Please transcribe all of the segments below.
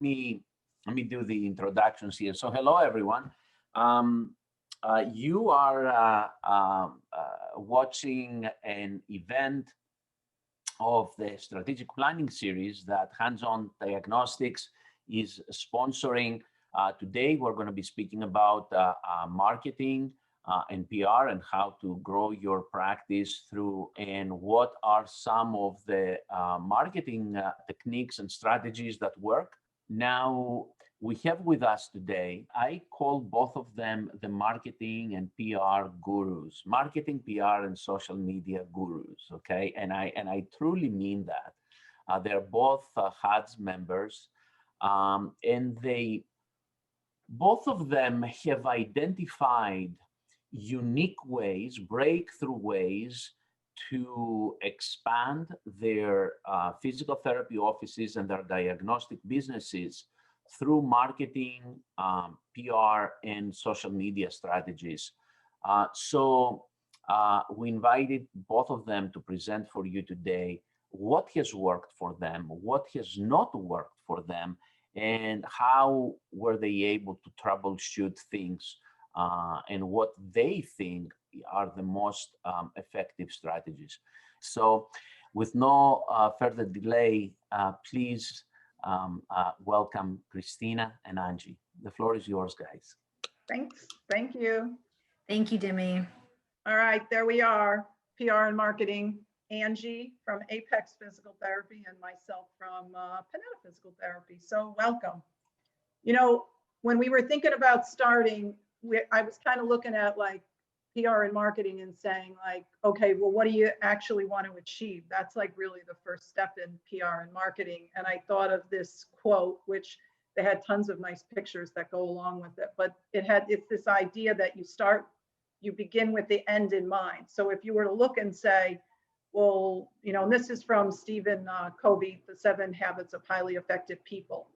let me do the introductions here. So hello, everyone. You are watching an event of the strategic planning series that Hands-On Diagnostics is sponsoring. Today, we're going to be speaking about marketing and PR and how to grow your practice through, and what are some of the marketing techniques and strategies that work. Now, we have with us today, I call both of them the marketing and PR gurus, marketing, PR, and social media gurus, okay? And I truly mean that. They're both HUD's members, and both of them have identified unique ways, breakthrough ways to expand their physical therapy offices and their diagnostic businesses through marketing, PR, and social media strategies. So we invited both of them to present for you today what has worked for them, what has not worked for them, and how were they able to troubleshoot things, and what they think are the most effective strategies. So with no further delay, please welcome Christina and Angie. The floor is yours, guys. Thanks. Thank you. Thank you, Demi. All right, there we are. PR and marketing. Angie from Apex Physical Therapy and myself from Panetta Physical Therapy. So welcome. You know, when we were thinking about starting, I was kind of looking at like PR and marketing and saying like, okay, well, what do you actually want to achieve? That's like really the first step in PR and marketing. And I thought of this quote, which they had tons of nice pictures that go along with it, but it's this idea that you begin with the end in mind. So if you were to look and say, well, you know, and this is from Stephen Covey, The 7 Habits of Highly Effective People.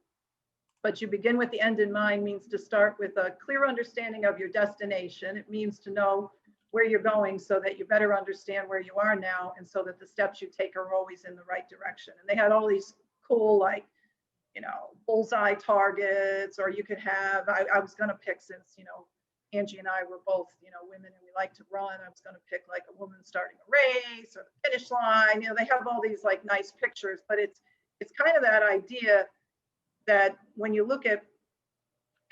But you begin with the end in mind means to start with a clear understanding of your destination. It means to know where you're going so that you better understand where you are now, and so that the steps you take are always in the right direction. And they had all these cool, like, you know, bullseye targets, or you could have, I was going to pick, since, you know, Angie and I were both, you know, women and we like to run. I was going to pick like a woman starting a race or the finish line. You know, they have all these like nice pictures, but it's kind of that idea that when you look at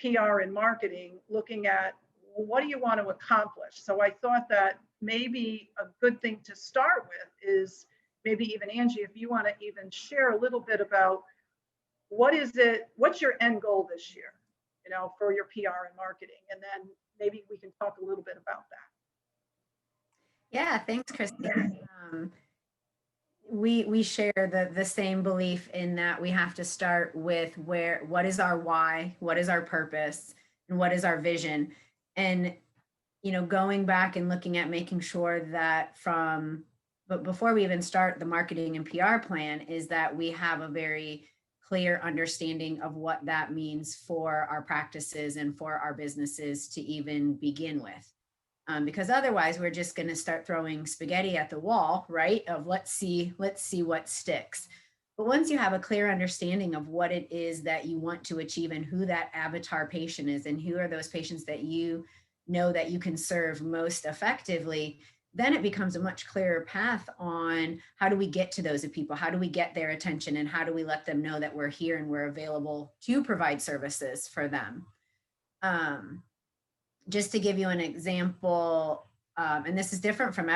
PR and marketing, looking at, well, what do you want to accomplish? So I thought that maybe a good thing to start with is maybe even Angie, if you want to even share a little bit about what's your end goal this year, you know, for your PR and marketing, and then maybe we can talk a little bit about that. Yeah, thanks, Christina. We share the same belief in that we have to start with what is our why, what is our purpose, and what is our vision. And, you know, going back and looking at making sure that but before we even start the marketing and PR plan, is that we have a very clear understanding of what that means for our practices and for our businesses to even begin with. Because otherwise we're just going to start throwing spaghetti at the wall, right? Of let's see what sticks. But once you have a clear understanding of what it is that you want to achieve and who that avatar patient is and who are those patients that you know that you can serve most effectively, then it becomes a much clearer path on how do we get to those people? How do we get their attention? And how do we let them know that we're here and we're available to provide services for them? Just to give you an example, and this is different from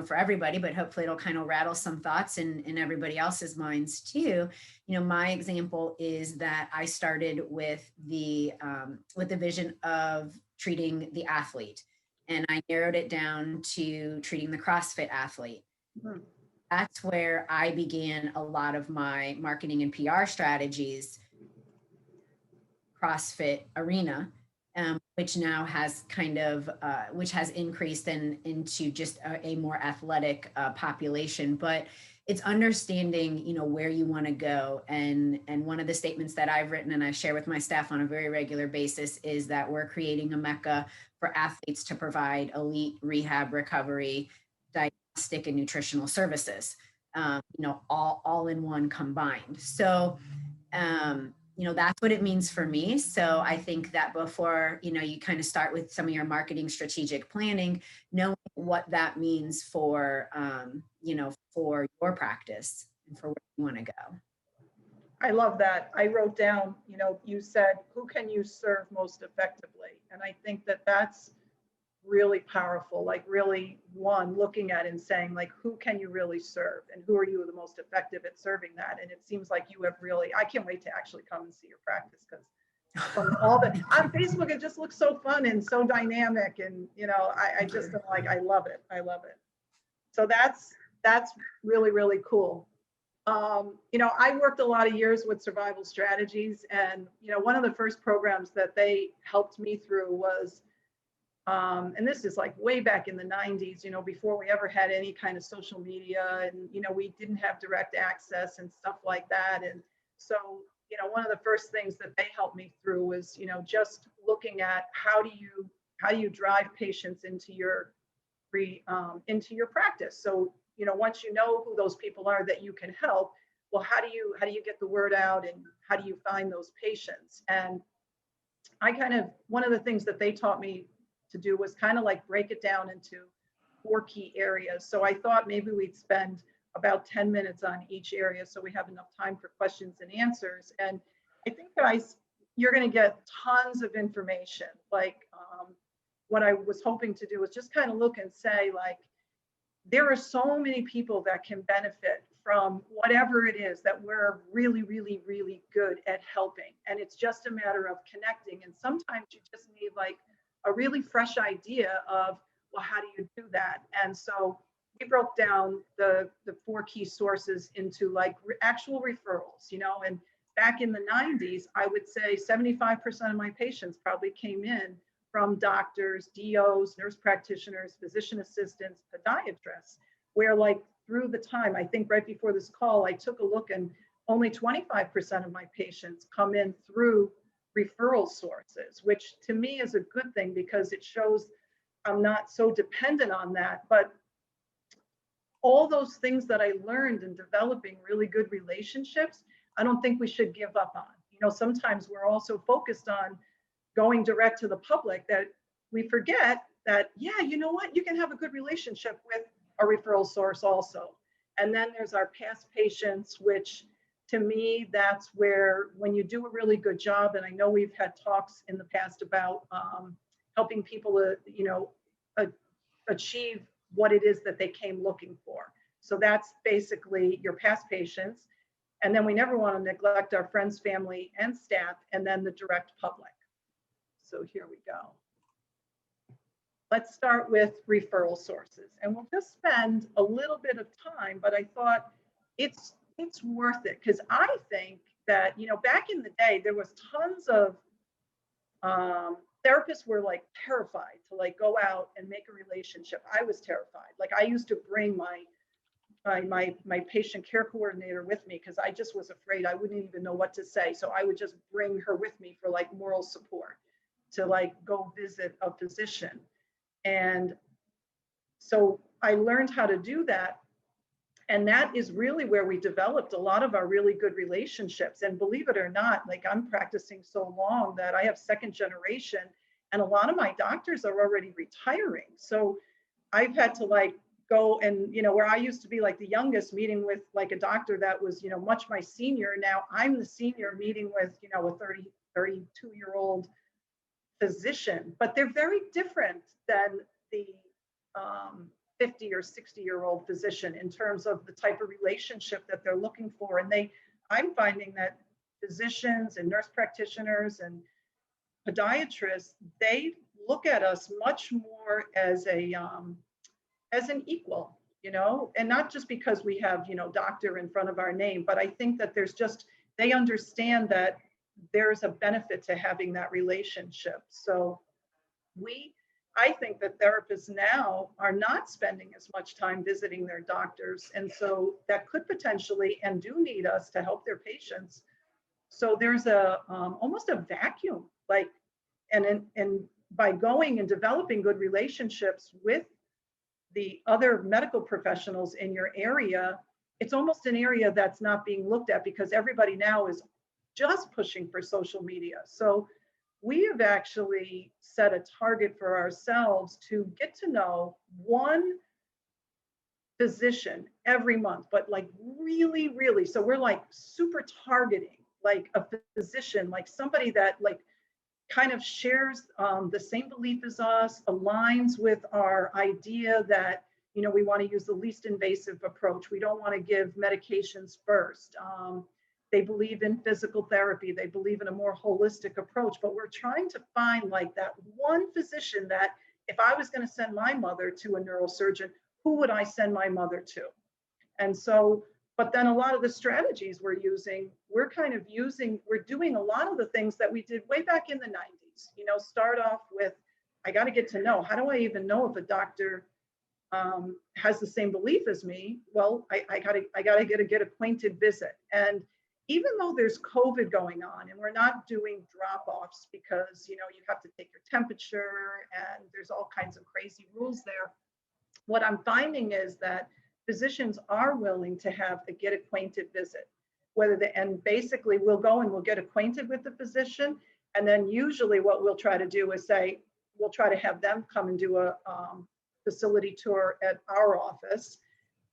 for everybody, but hopefully it'll kind of rattle some thoughts in everybody else's minds too. You know, my example is that I started with the vision of treating the athlete. And I narrowed it down to treating the CrossFit athlete. Mm-hmm. That's where I began a lot of my marketing and PR strategies, CrossFit arena, which now has which has increased into just a more athletic population. But it's understanding, you know, where you want to go. And one of the statements that I've written and I share with my staff on a very regular basis is that we're creating a mecca for athletes to provide elite rehab, recovery, diagnostic, and nutritional services, you know, all in one combined. So that's what it means for me. So I think that before, you kind of start with some of your marketing strategic planning, knowing what that means for, for your practice and for where you want to go. I love that. I wrote down, you said, who can you serve most effectively? And I think that that's really powerful, like really looking at and saying, like, who can you really serve and who are you the most effective at serving that? And it seems like you have really, I can't wait to actually come and see your practice, because from all the on Facebook, it just looks so fun and so dynamic. And, I just am like, I love it. I love it. So that's really, really cool. I worked a lot of years with survival strategies, and, one of the first programs that they helped me through was, and this is like way back in the 90s, before we ever had any kind of social media, and, we didn't have direct access and stuff like that. And so, one of the first things that they helped me through was, just looking at how do you drive patients into your practice. So, once you know who those people are that you can help, well, how do you get the word out, and how do you find those patients? And one of the things that they taught me to do was kind of like break it down into 4 key areas. So I thought maybe we'd spend about 10 minutes on each area so we have enough time for questions and answers. And I think, guys, you're going to get tons of information. Like, what I was hoping to do was just kind of look and say, like, there are so many people that can benefit from whatever it is that we're really, really, really good at helping. And it's just a matter of connecting. And sometimes you just need like a really fresh idea of, well, how do you do that? And so we broke down the 4 key sources into like actual referrals, and back in the 90s, I would say 75% of my patients probably came in from doctors, DOs, nurse practitioners, physician assistants, podiatrists, where like through the time, I think right before this call, I took a look and only 25% of my patients come in through referral sources, which to me is a good thing because it shows I'm not so dependent on that. But all those things that I learned in developing really good relationships, I don't think we should give up on. Sometimes we're also focused on going direct to the public that we forget that, yeah, you know what, you can have a good relationship with a referral source also. And then there's our past patients, which to me, that's where when you do a really good job, and I know we've had talks in the past about helping people achieve what it is that they came looking for. So that's basically your past patients. And then we never want to neglect our friends, family, and staff, and then the direct public. So here we go. Let's start with referral sources. And we'll just spend a little bit of time, but I thought it's worth it, because I think that, back in the day, there was tons of therapists were like terrified to like go out and make a relationship. I was terrified. Like, I used to bring my patient care coordinator with me because I just was afraid. I wouldn't even know what to say. So I would just bring her with me for like moral support to like go visit a physician. And so I learned how to do that. And that is really where we developed a lot of our really good relationships. And believe it or not, like, I'm practicing so long that I have 2nd generation, and a lot of my doctors are already retiring. So I've had to like go and, where I used to be like the youngest, meeting with like a doctor that was, much my senior. Now I'm the senior meeting with, a 32-year-old physician, but they're very different than the 50 or 60-year-old physician in terms of the type of relationship that they're looking for. And I'm finding that physicians and nurse practitioners and podiatrists, they look at us much more as an equal, and not just because we have, doctor in front of our name, but I think that they understand that there's a benefit to having that relationship. So I think that therapists now are not spending as much time visiting their doctors. And so that could potentially, and do need us to help their patients. So there's almost a vacuum, like, and by going and developing good relationships with the other medical professionals in your area, it's almost an area that's not being looked at, because everybody now is just pushing for social media. So we have actually set a target for ourselves to get to know one physician every month, but like really, really. So we're like super targeting like a physician, like somebody that like kind of shares the same belief as us, aligns with our idea that, you know, we want to use the least invasive approach. We don't want to give medications first. They believe in physical therapy. They believe in a more holistic approach, but we're trying to find like that one physician that if I was going to send my mother to a neurosurgeon, who would I send my mother to? And so, but then a lot of the strategies we're using, we're doing a lot of the things that we did way back in the 90s. You know, start off with, I got to get to know, how do I even know if a doctor has the same belief as me? Well, I gotta get acquainted visit. And even though there's COVID going on and we're not doing drop-offs because, you know, you have to take your temperature and there's all kinds of crazy rules there, what I'm finding is that physicians are willing to have a get acquainted visit, and basically we'll go and we'll get acquainted with the physician. And then usually what we'll try to do is say, we'll try to have them come and do a facility tour at our office.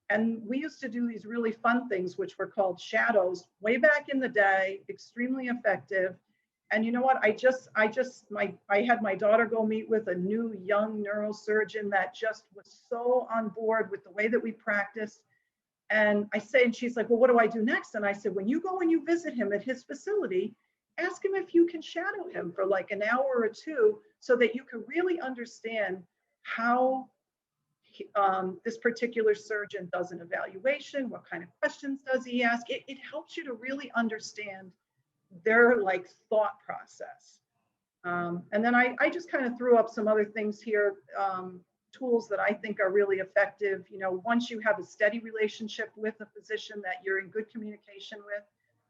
And we used to do these really fun things, which were called shadows way back in the day, extremely effective. And you know what? I had my daughter go meet with a new young neurosurgeon that just was so on board with the way that we practice. And she's like, well, what do I do next? And I said, when you go and you visit him at his facility, ask him if you can shadow him for like an hour or two so that you can really understand how this particular surgeon does an evaluation, what kind of questions does he ask. It helps you to really understand their like thought process. And then I just kind of threw up some other things here, tools that I think are really effective. You know, once you have a steady relationship with a physician that you're in good communication with,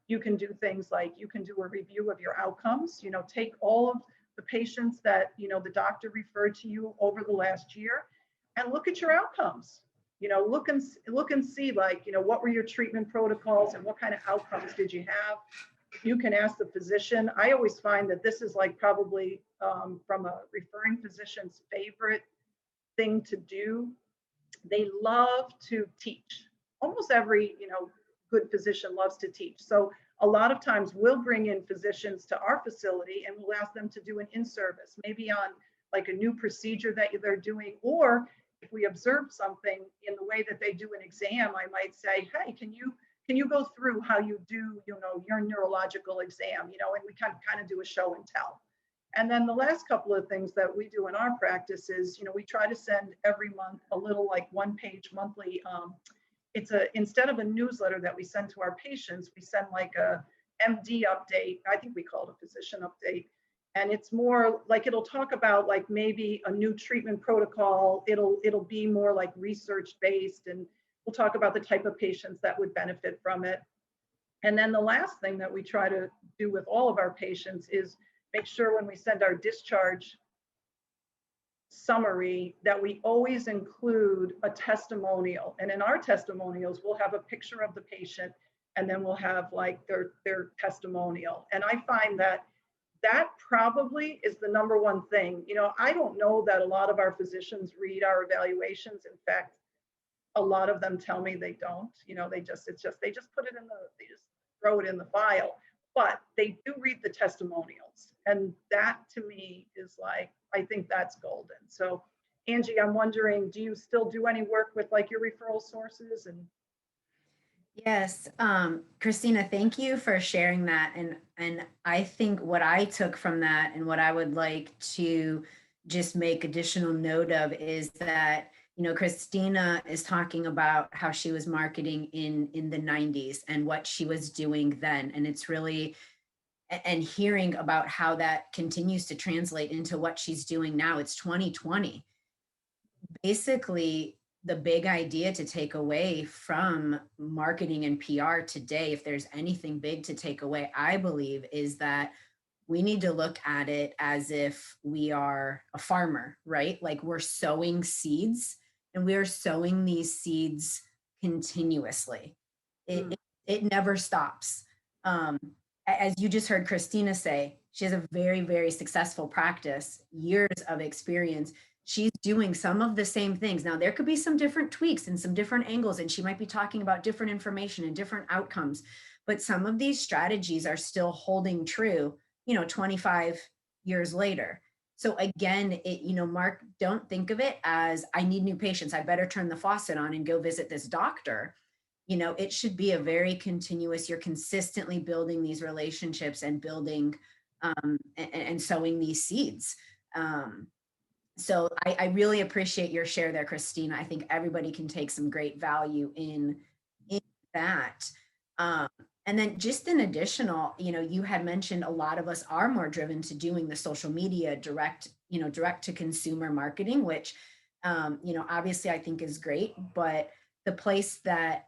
you can do things like you can do a review of your outcomes, you know, take all of the patients that, you know, the doctor referred to you over the last year and look at your outcomes. You know, look and see like, you know, what were your treatment protocols and what kind of outcomes did you have? You can ask the physician. I always find that this is like probably from a referring physician's favorite thing to do. They love to teach. Almost every, you know, good physician loves to teach. So a lot of times we'll bring in physicians to our facility and we'll ask them to do an in-service, maybe on like a new procedure that they're doing, or if we observe something in the way that they do an exam, I might say, hey, can you go through how you do, you know, your neurological exam, you know, and we kind of do a show and tell. And then the last couple of things that we do in our practice is, you know, we try to send every month a little like one-page monthly. Instead of a newsletter that we send to our patients, we send like a MD update. I think we call it a physician update. And it's more like it'll talk about like maybe a new treatment protocol. It'll be more like research based, and we'll talk about the type of patients that would benefit from it. And then the last thing that we try to do with all of our patients is make sure when we send our discharge summary that we always include a testimonial. And in our testimonials, we'll have a picture of the patient and then we'll have like their testimonial. And I find that probably is the number one thing. You know, I don't know that a lot of our physicians read our evaluations. In fact, a lot of them tell me they don't. You know, they just throw it in the file. But they do read the testimonials, and that to me is like, I think that's golden. So, Angie, I'm wondering, do you still do any work with like your referral sources? And yes, Christina, thank you for sharing that. And I think what I took from that and what I would like to just make additional note of is that, you know, Christina is talking about how she was marketing in the 90s and what she was doing then. And it's really, and hearing about how that continues to translate into what she's doing now. It's 2020. Basically, the big idea to take away from marketing and PR today, if there's anything big to take away, I believe, is that we need to look at it as if we are a farmer, right? Like we're sowing seeds and we are sowing these seeds continuously. It never stops. as you just heard Christina say, she has a very, very successful practice, years of experience. She's doing some of the same things. Now, there could be some different tweaks and some different angles, and she might be talking about different information and different outcomes, but some of these strategies are still holding true, 25 years later. So again, Mark, don't think of it as I need new patients, I better turn the faucet on and go visit this doctor. It should be a very continuous, you're consistently building these relationships and building and sowing these seeds. So I really appreciate your share there, Christina. I think everybody can take some great value in that. And then just an additional, you had mentioned a lot of us are more driven to doing the social media direct to consumer marketing, which, obviously I think is great, but the place that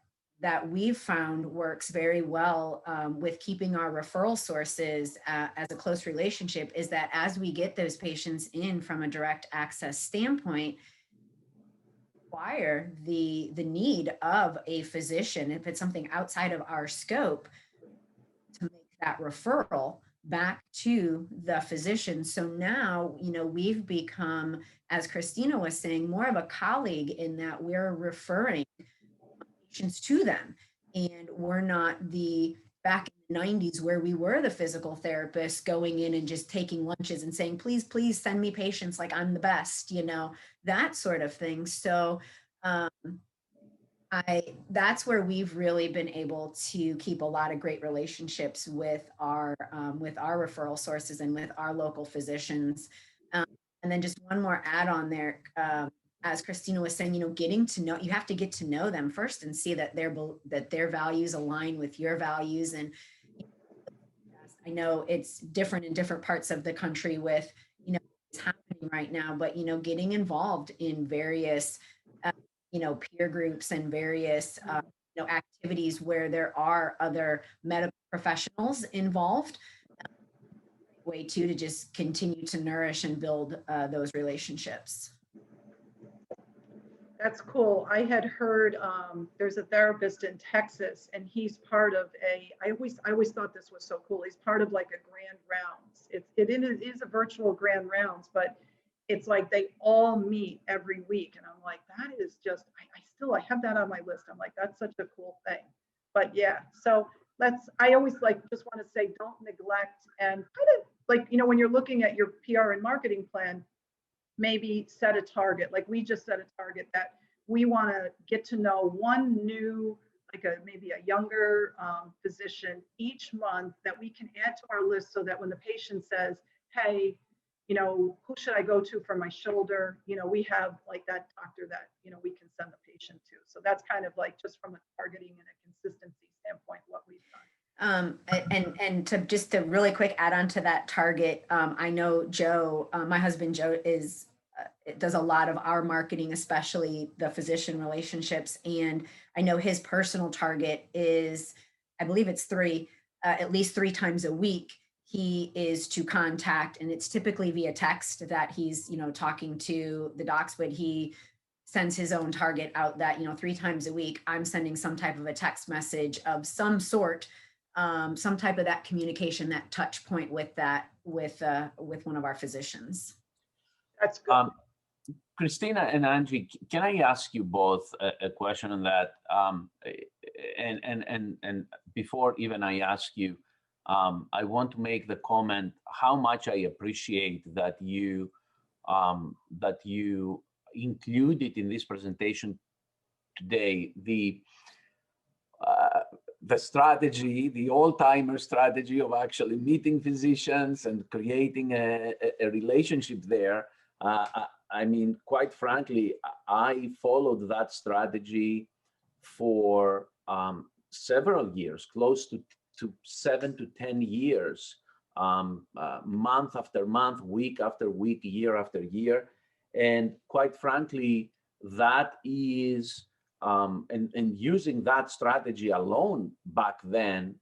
we've found works very well with keeping our referral sources as a close relationship is that as we get those patients in from a direct access standpoint, require the need of a physician, if it's something outside of our scope, to make that referral back to the physician. So now, we've become, as Christina was saying, more of a colleague in that we're referring patients to them. And we're not the back in the 90s where we were the physical therapists going in and just taking lunches and saying, please, please send me patients like I'm the best, that sort of thing. So that's where we've really been able to keep a lot of great relationships with our referral sources and with our local physicians. And then just one more add on there, as Christina was saying, getting to know, you have to get to know them first and see that their values align with your values. And I know it's different in different parts of the country with, what's happening right now, but, getting involved in various, peer groups and various, activities where there are other medical professionals involved. Way too, to just continue to nourish and build those relationships. That's cool. I had heard there's a therapist in Texas, and he's part of I always thought this was so cool. He's part of like a grand rounds. It is a virtual grand rounds, but it's like they all meet every week. And I'm like, that is just, I have that on my list. I'm like, that's such a cool thing. But yeah, so I always just want to say, don't neglect and kind of like, when you're looking at your PR and marketing plan, maybe set a target. Like we just set a target that we want to get to know one new, maybe a younger physician each month that we can add to our list, so that when the patient says, hey, who should I go to for my shoulder? We have like that doctor that, we can send the patient to. So that's kind of like just from a targeting and a consistency standpoint, what we've done. And to really quick add on to that target, I know Joe, my husband Joe, does a lot of our marketing, especially the physician relationships. And I know his personal target is, I believe it's at least 3 times a week. He is to contact, and it's typically via text that he's, talking to the docs, but he sends his own target out that, 3 times a week, I'm sending some type of a text message of some sort, some type of that communication, that touch point with one of our physicians. That's good. Christina and Angie, can I ask you both a question on that? And before even I ask you, I want to make the comment how much I appreciate that you included in this presentation today the strategy, the old-timer strategy of actually meeting physicians and creating a relationship there. I mean, quite frankly, I followed that strategy for several years, close to 7 to 10 years, month after month, week after week, year after year. And quite frankly, that is, and using that strategy alone back then,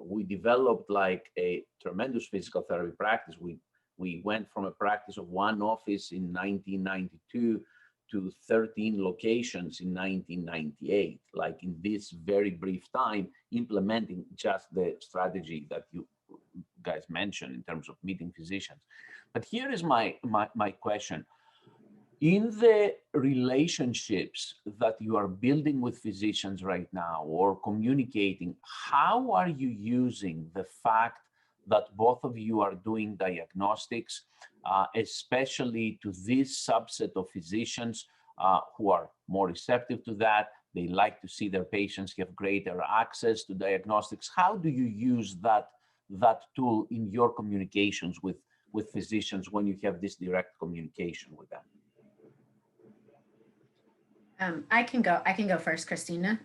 we developed like a tremendous physical therapy practice. We went from a practice of 1 office in 1992 to 13 locations in 1998, like in this very brief time, implementing just the strategy that you guys mentioned in terms of meeting physicians. But here is my question. In the relationships that you are building with physicians right now or communicating, how are you using the fact that both of you are doing diagnostics, especially to this subset of physicians who are more receptive to that? They like to see their patients have greater access to diagnostics. How do you use that tool in your communications with physicians when you have this direct communication with them? I can go first, Christina.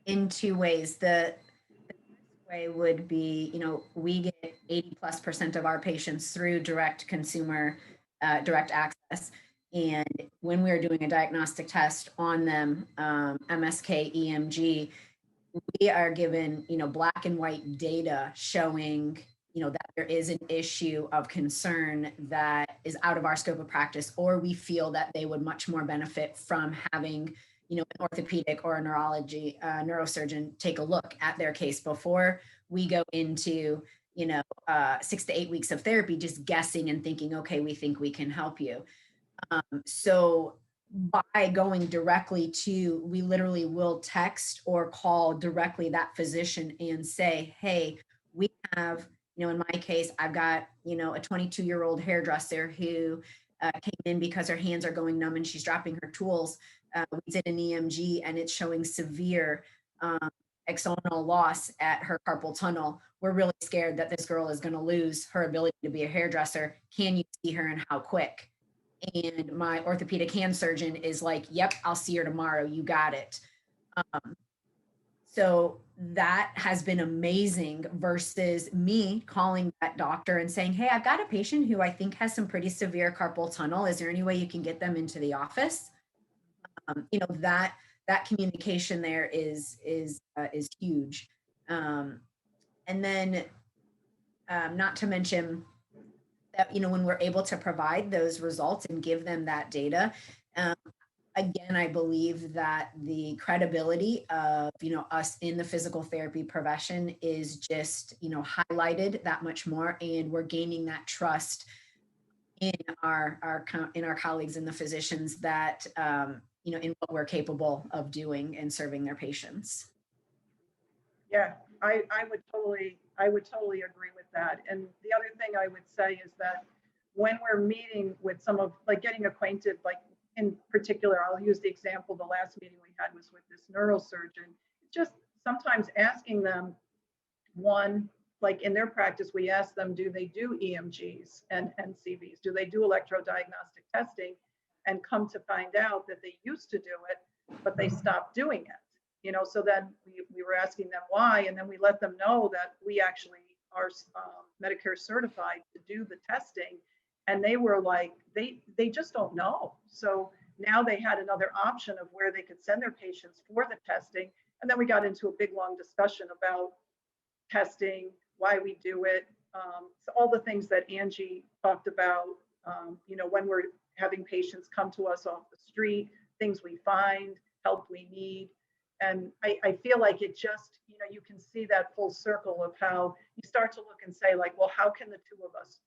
In two ways. The first way would be, we get 80+% of our patients through direct consumer, direct access. And when we're doing a diagnostic test on them, MSK, EMG, we are given, black and white data showing that there is an issue of concern that is out of our scope of practice, or we feel that they would much more benefit from having, an orthopedic or a neurosurgeon take a look at their case before we go into, 6 to 8 weeks of therapy, just guessing and thinking, okay, we think we can help you. So by going directly to, we literally will text or call directly that physician and say, hey, we have, in my case, I've got, a 22-year-old hairdresser who came in because her hands are going numb and she's dropping her tools. We did an EMG and it's showing severe axonal loss at her carpal tunnel. We're really scared that this girl is going to lose her ability to be a hairdresser. Can you see her and how quick? And my orthopedic hand surgeon is like, yep, I'll see her tomorrow. You got it. So that has been amazing versus me calling that doctor and saying, hey, I've got a patient who I think has some pretty severe carpal tunnel. Is there any way you can get them into the office? That communication there is huge. And then not to mention that, when we're able to provide those results and give them that data, again, I believe that the credibility of, us in the physical therapy profession is just, highlighted that much more. And we're gaining that trust in our colleagues and the physicians that, in what we're capable of doing and serving their patients. Yeah, I would totally agree with that. And the other thing I would say is that when we're meeting with some of, getting acquainted, in particular, I'll use the example, the last meeting we had was with this neurosurgeon, just sometimes asking them, one, in their practice, we ask them, do they do EMGs and CVs? Do they do electrodiagnostic testing? And come to find out that they used to do it, but they stopped doing it. So then we were asking them why, and then we let them know that we actually are Medicare certified to do the testing. And they were like, they just don't know. So now they had another option of where they could send their patients for the testing. And then we got into a big, long discussion about testing, why we do it. So all the things that Angie talked about, when we're having patients come to us off the street, things we find, help we need. And I feel like it just, you can see that full circle of how you start to look and say, well, how can the two of us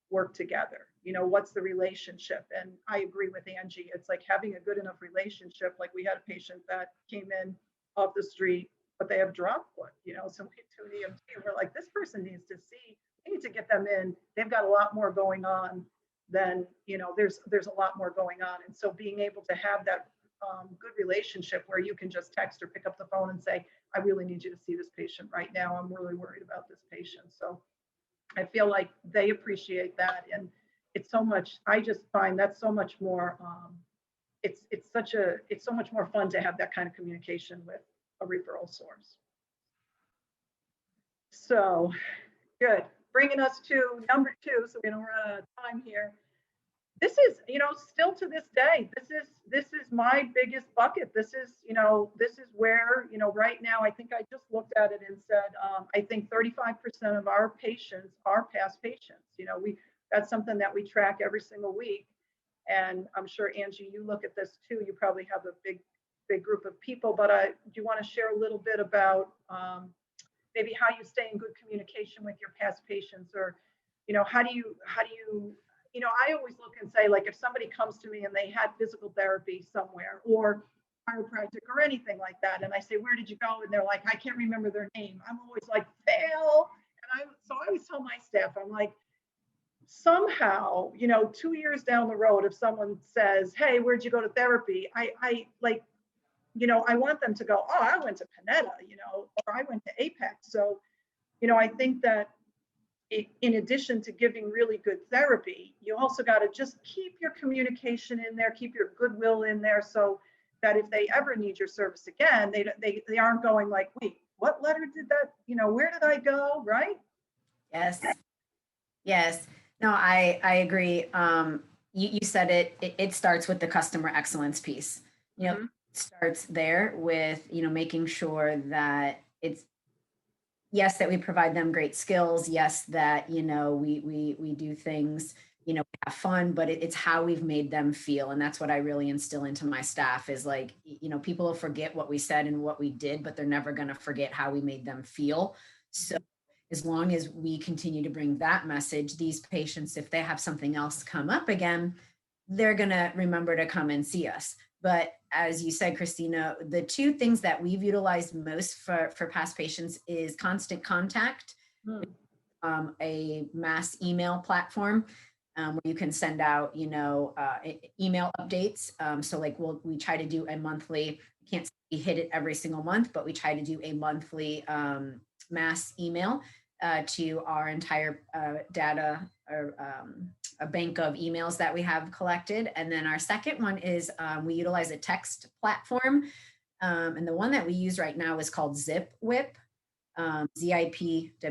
work together? What's the relationship? And I agree with Angie. It's like having a good enough relationship. Like we had a patient that came in off the street, but they have drop foot, so we do an EMG. We're like, this person needs to see, we need to get them in. They've got a lot more going on than, there's a lot more going on. And so being able to have that good relationship where you can just text or pick up the phone and say, I really need you to see this patient right now. I'm really worried about this patient. So I feel like they appreciate that. And it's so much, I just find that's so much more, it's so much more fun to have that kind of communication with a referral source. So good. Bringing us to number 2, so we don't run out of time here. This is, still to this day, this is my biggest bucket. This is where, right now, I think I just looked at it and said, I think 35% of our patients are past patients. That's something that we track every single week. And I'm sure, Angie, you look at this too. You probably have a big group of people, but do you want to share a little bit about maybe how you stay in good communication with your past patients, or, how do you, I always look and say, like, if somebody comes to me and they had physical therapy somewhere or chiropractic or anything like that, and I say, where did you go? And they're like, I can't remember their name. I'm always like, fail. And so I always tell my staff, I'm like, somehow, 2 years down the road, if someone says, hey, where'd you go to therapy? I like, I want them to go, oh, I went to Panetta, or I went to Apex. So, I think that in addition to giving really good therapy, you also got to just keep your communication in there, keep your goodwill in there, so that if they ever need your service again, they aren't going like, wait, what letter did that, where did I go, right? Yes. Yes. No, I agree. You said it starts with the customer excellence piece. Mm-hmm. It starts there with, making sure that it's, yes, that we provide them great skills. Yes, that, we do things, have fun, but it's how we've made them feel. And that's what I really instill into my staff is like, people will forget what we said and what we did, but they're never going to forget how we made them feel. So as long as we continue to bring that message, these patients, if they have something else come up again, they're going to remember to come and see us. But as you said, Christina, the two things that we've utilized most for past patients is constant contact, a mass email platform where you can send out, email updates. So like we try to do a monthly, can't say we hit it every single month, but we try to do a monthly mass email to our entire data or a bank of emails that we have collected. And then our second one is we utilize a text platform. And the one that we use right now is called ZipWhip, ZIPWHIP.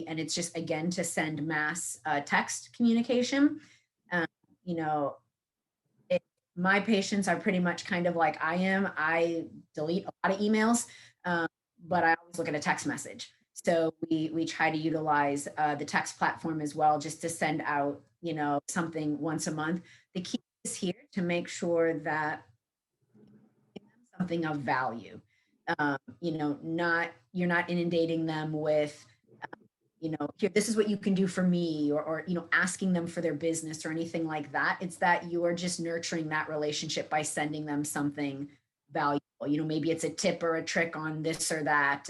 And it's just, again, to send mass text communication. My patients are pretty much kind of like I am. I delete a lot of emails, but I always look at a text message. So we try to utilize the text platform as well, just to send out, something once a month. The key is here to make sure that something of value, you're not inundating them with, here, this is what you can do for me, or asking them for their business or anything like that. It's that you are just nurturing that relationship by sending them something valuable. Maybe it's a tip or a trick on this or that,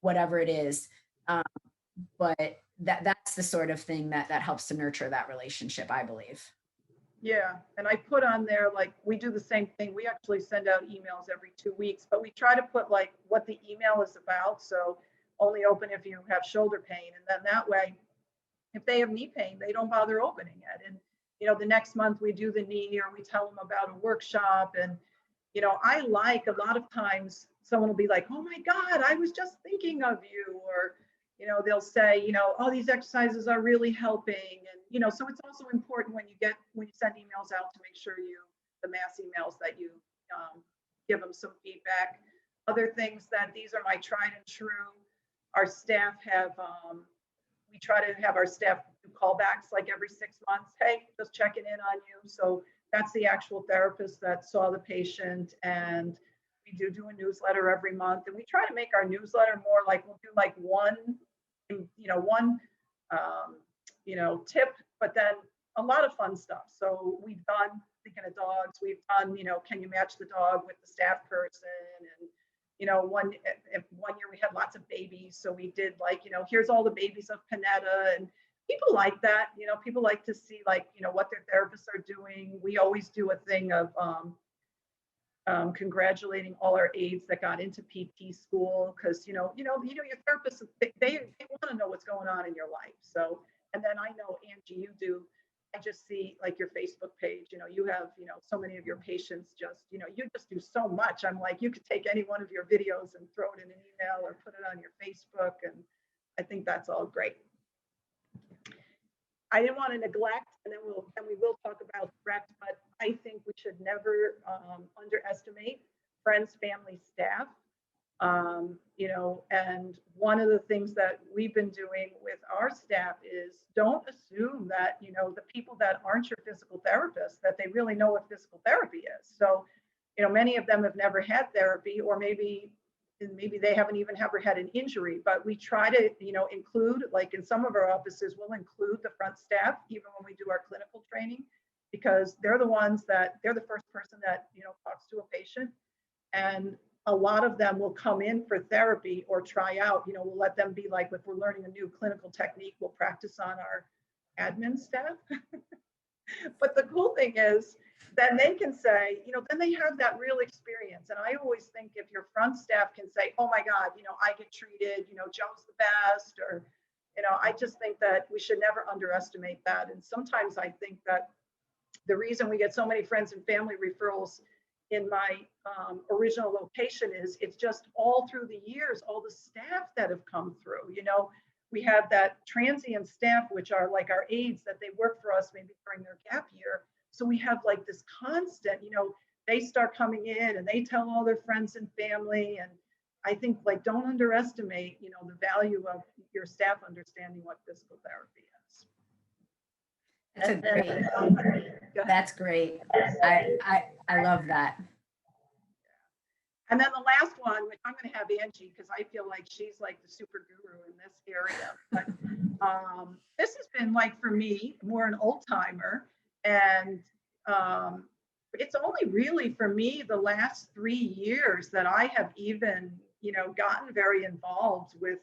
whatever it is. But that's the sort of thing that helps to nurture that relationship, I believe. Yeah, and I put on there, like, we do the same thing. We actually send out emails every 2 weeks, but we try to put like what the email is about. So only open if you have shoulder pain. And then that way, if they have knee pain, they don't bother opening it. And, the next month we do the knee, or we tell them about a workshop. And, I like, a lot of times someone will be like, oh my God, I was just thinking of you. Or, they'll say, oh, these exercises are really helping. And, so it's also important when you send emails out to make sure the mass emails, that you give them some feedback. Other things that these are my tried and true. Our staff have, we try to have our staff do callbacks like every 6 months. Hey, just checking in on you. So that's the actual therapist that saw the patient. And we do a newsletter every month. And we try to make our newsletter more like, we'll do like one tip, but then a lot of fun stuff. So we've done, speaking of dogs, we've done, can you match the dog with the staff person? And, one year we had lots of babies. So we did like, here's all the babies of Panetta, and people like that. People like to see like, what their therapists are doing. We always do a thing of congratulating all our aides that got into PT school, because your therapists, they want to know what's going on in your life. So, and then I know, Angie, you do. I just see like your Facebook page, you have, so many of your patients just, you just do so much. I'm like, you could take any one of your videos and throw it in an email or put it on your Facebook. And I think that's all great. I didn't want to neglect, and we will talk about threats, but I think we should never underestimate friends, family, staff. And one of the things that we've been doing with our staff is don't assume that, the people that aren't your physical therapists, that they really know what physical therapy is. So, many of them have never had therapy, or maybe they haven't even ever had an injury, but we try to, include, like in some of our offices, we'll include the front staff, even when we do our clinical training, because they're the first person that, talks to a patient. And a lot of them will come in for therapy or try out, we'll let them be like, if we're learning a new clinical technique, we'll practice on our admin staff. But the cool thing is, then they can say, then they have that real experience. And I always think if your front staff can say, oh my God, I get treated, Joe's the best, or, I just think that we should never underestimate that. And sometimes I think that the reason we get so many friends and family referrals in my original location is it's just all through the years, all the staff that have come through. We have that transient staff, which are like our aides that they work for us maybe during their gap year. So we have like this constant, they start coming in and they tell all their friends and family. And I think, like, don't underestimate, the value of your staff understanding what physical therapy is. That's great. I love that. And then the last one, which I'm going to have Angie, because I feel like she's like the super guru in this area. But this has been, like, for me, more an old timer. And it's only really for me the last 3 years that I have even, gotten very involved with,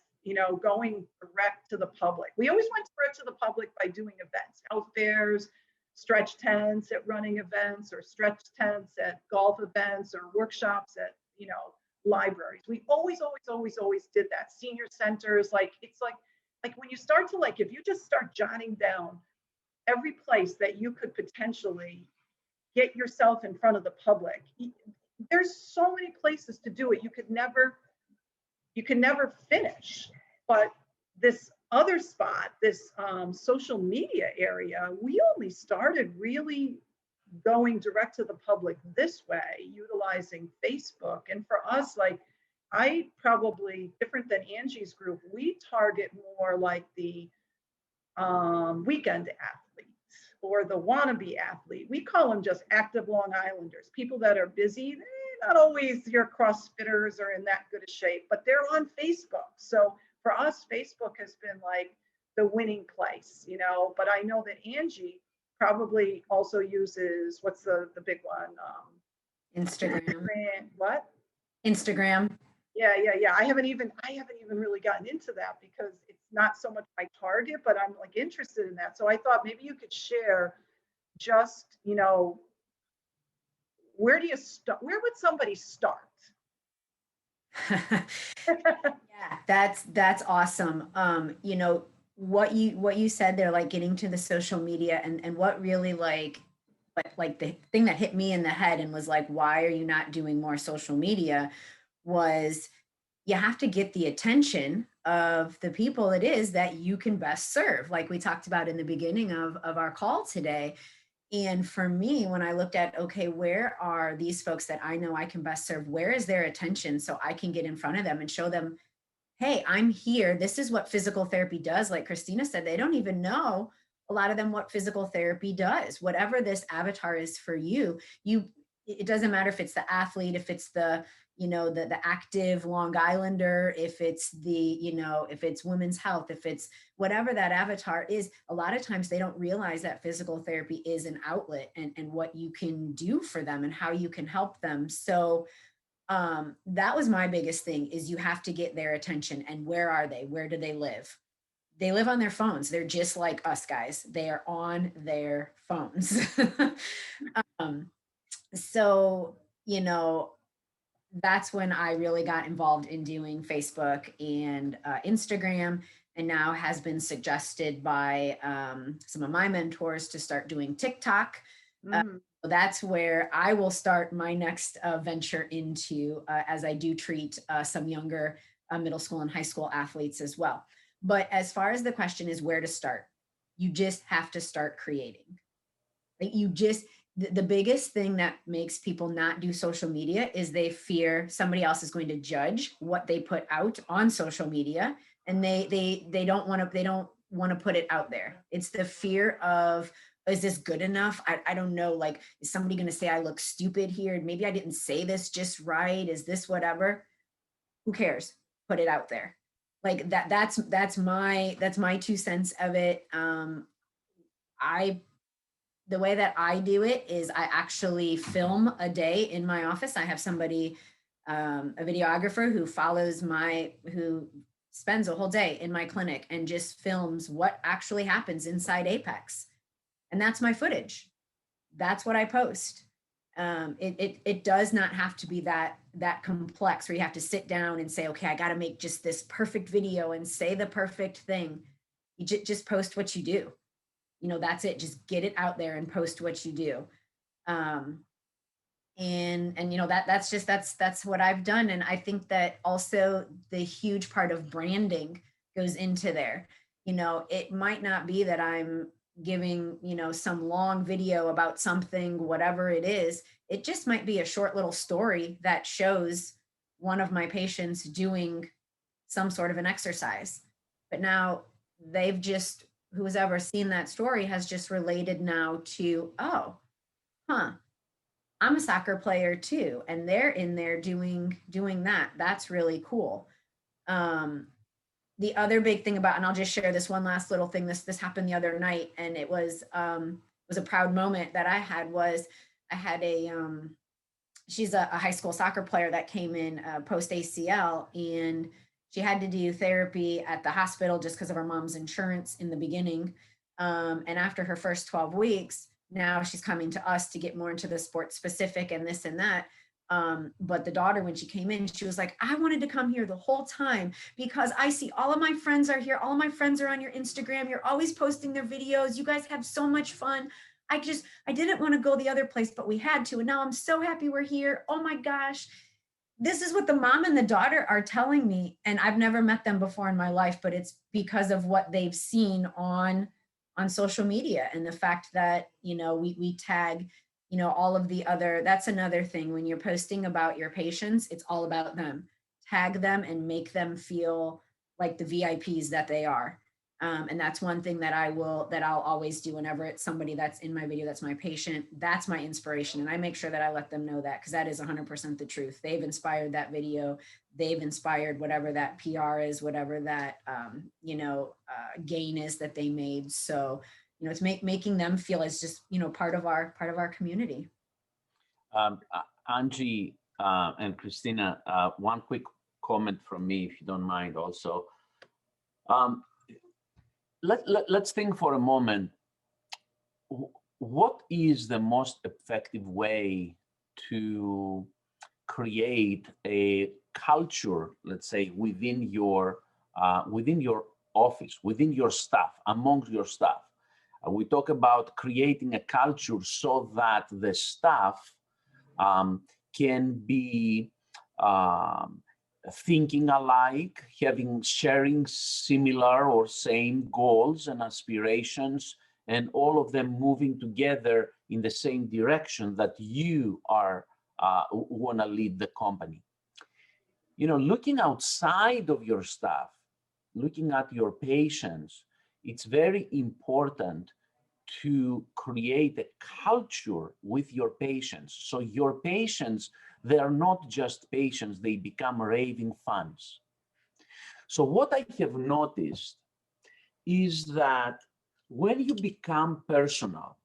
going direct to the public. We always went direct to the public by doing events, health fairs, stretch tents at running events, or stretch tents at golf events, or workshops at, libraries. We always did that. Senior centers, it's like when you start to, if you just start jotting down every place that you could potentially get yourself in front of the public, there's so many places to do it. You can never finish. But this other spot, this social media area, we only started really going direct to the public this way, utilizing Facebook. And for us, I probably, different than Angie's group, we target more like the weekend athletes or the wannabe athlete. We call them just active Long Islanders, people that are busy. They're not always your CrossFitters or in that good a shape, but they're on Facebook. So for us, Facebook has been like the winning place, but I know that Angie probably also uses, what's the big one? Instagram. What? Instagram. Yeah. I haven't even really gotten into that because it's not so much my target, but I'm like interested in that. So I thought maybe you could share just, where do you start? Where would somebody start? Yeah, that's awesome. What you said there, like getting to the social media, and what really like the thing that hit me in the head and was like, why are you not doing more social media, was you have to get the attention of the people it is that you can best serve, like we talked about in the beginning of our call today. And for me, when I looked at, okay, where are these folks that I know I can best serve? Where is their attention so I can get in front of them and show them, hey, I'm here. This is what physical therapy does. Like Christina said, they don't even know, a lot of them, what physical therapy does. Whatever this avatar is for you, it doesn't matter if it's the athlete, if it's the active Long Islander, if it's if it's women's health, if it's whatever that avatar is. A lot of times they don't realize that physical therapy is an outlet and what you can do for them and how you can help them. So that was my biggest thing, is you have to get their attention. And where are they? Where do they live? They live on their phones. They're just like us, guys. They are on their phones. So, that's when I really got involved in doing Facebook and Instagram, and now has been suggested by some of my mentors to start doing TikTok. That's where I will start my next venture into, as I do treat some younger middle school and high school athletes as well. But as far as the question is where to start, you just have to start creating. the biggest thing that makes people not do social media is they fear somebody else is going to judge what they put out on social media, and they don't want to put it out there. It's the fear of, is this good enough? I don't know, like, is somebody going to say I look stupid here? Maybe I didn't say this just right. Is this whatever? Who cares? Put it out there. Like that's my 2 cents of it. I The way that I do it is I actually film a day in my office. I have somebody, a videographer who spends a whole day in my clinic and just films what actually happens inside Apex. And that's my footage. That's what I post. It does not have to be that complex where you have to sit down and say, okay, I got to make just this perfect video and say the perfect thing. You just post what you do. That's it. Just get it out there and post what you do. And that's what I've done. And I think that also the huge part of branding goes into there. It might not be that I'm giving, some long video about something, whatever it is. It just might be a short little story that shows one of my patients doing some sort of an exercise. But now who's ever seen that story has just related now to, oh, I'm a soccer player too, and they're in there doing that. That's really cool. The other big thing about, and I'll just share this one last little thing. This happened the other night, and it was a proud moment that I had. I had she's a high school soccer player that came in post ACL, and she had to do therapy at the hospital just because of her mom's insurance in the beginning. And after her first 12 weeks, now she's coming to us to get more into the sports specific and this and that. But the daughter, when she came in, she was like, I wanted to come here the whole time because I see all of my friends are here. All of my friends are on your Instagram. You're always posting their videos. You guys have so much fun. I didn't want to go the other place, but we had to. And now I'm so happy we're here. Oh my gosh. This is what the mom and the daughter are telling me. And I've never met them before in my life, but it's because of what they've seen on social media and the fact that, we tag, all of the other, that's another thing. When you're posting about your patients, it's all about them. Tag them and make them feel like the VIPs that they are. And that's one thing that I'll always do whenever it's somebody that's in my video, that's my patient, that's my inspiration. And I make sure that I let them know that, because that is 100% the truth. They've inspired that video. They've inspired whatever that PR is, whatever that, gain is that they made. So, it's making them feel as just, part of our community. Angie and Christina, one quick comment from me, if you don't mind also. Let's think for a moment, what is the most effective way to create a culture, let's say, within your office, within your staff, amongst your staff? We talk about creating a culture so that the staff can be thinking alike, sharing similar or same goals and aspirations, and all of them moving together in the same direction that you are want to lead the company. Looking outside of your staff, looking at your patients, it's very important to create a culture with your patients. So your patients, they are not just patients, they become raving fans. So what I have noticed is that when you become personal,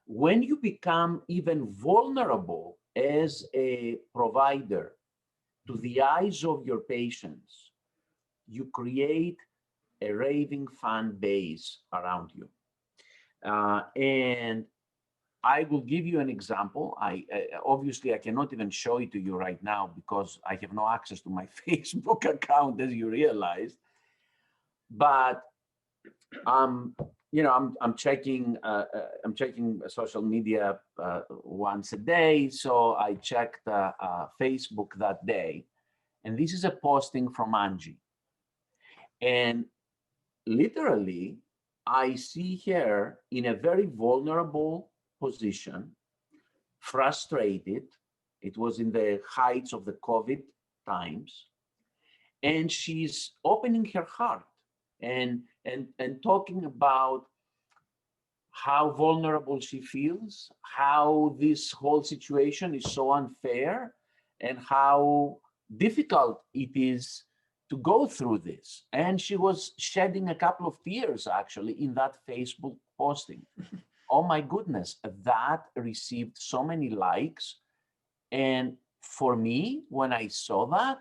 when you become even vulnerable as a provider to the eyes of your patients, you create a raving fan base around you. And I will give you an example. Obviously I cannot even show it to you right now because I have no access to my Facebook account, as you realized. But I'm checking social media once a day. So I checked Facebook that day, and this is a posting from Angie. And literally, I see her in a very vulnerable position, frustrated. It was in the heights of the COVID times. And she's opening her heart and talking about how vulnerable she feels, how this whole situation is so unfair, and how difficult it is to go through this. And she was shedding a couple of tears actually in that Facebook posting. Oh my goodness, that received so many likes. And for me, when I saw that,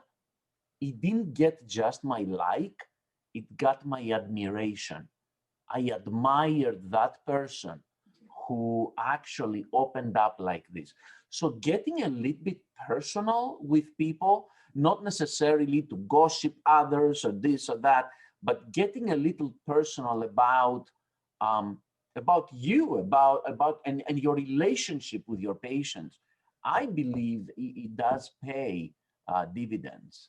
it didn't get just my like, it got my admiration. I admired that person who actually opened up like this. So getting a little bit personal with people, not necessarily to gossip others or this or that, but getting a little personal about you, and your relationship with your patients, I believe it does pay dividends.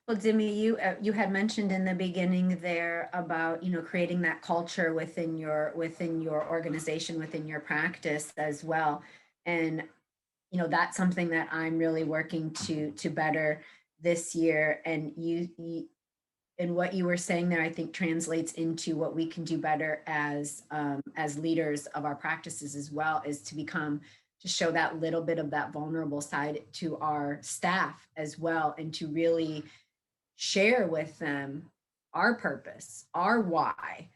Well, Dimi, you had mentioned in the beginning there about, you know, creating that culture within your organization, within your practice as well. And, you know, that's something that I'm really working to better this year. And and what you were saying there, I think translates into what we can do better as leaders of our practices as well, is to show that little bit of that vulnerable side to our staff as well, and to really share with them our purpose, our why,